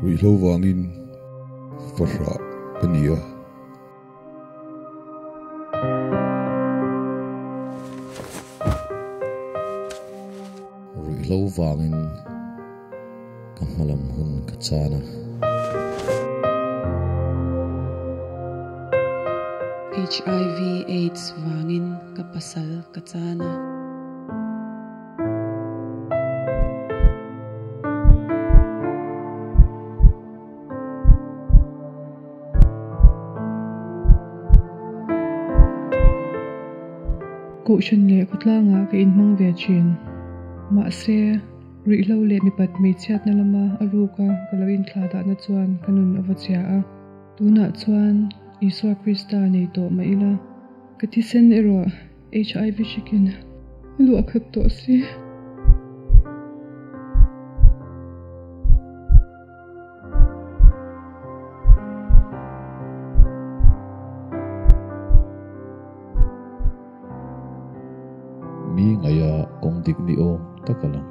Ruihhlo wangin farha pania Ruihhlo wangin kamalam hun kachana HIV/AIDS wangin kapasal kachana Cụ chân lệ cốt la ngã cái in mang về chuyện mà xe Ruihhlo lệ mi pat mi chat na lama aruka kalawin thlada na chuan kanun avachia tuna chuan Isua Krista nei to maila katisen ero HIV chicken lu akhat to si mi ngaya kong dik ni om takalang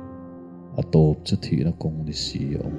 atop chathi na kong ni si om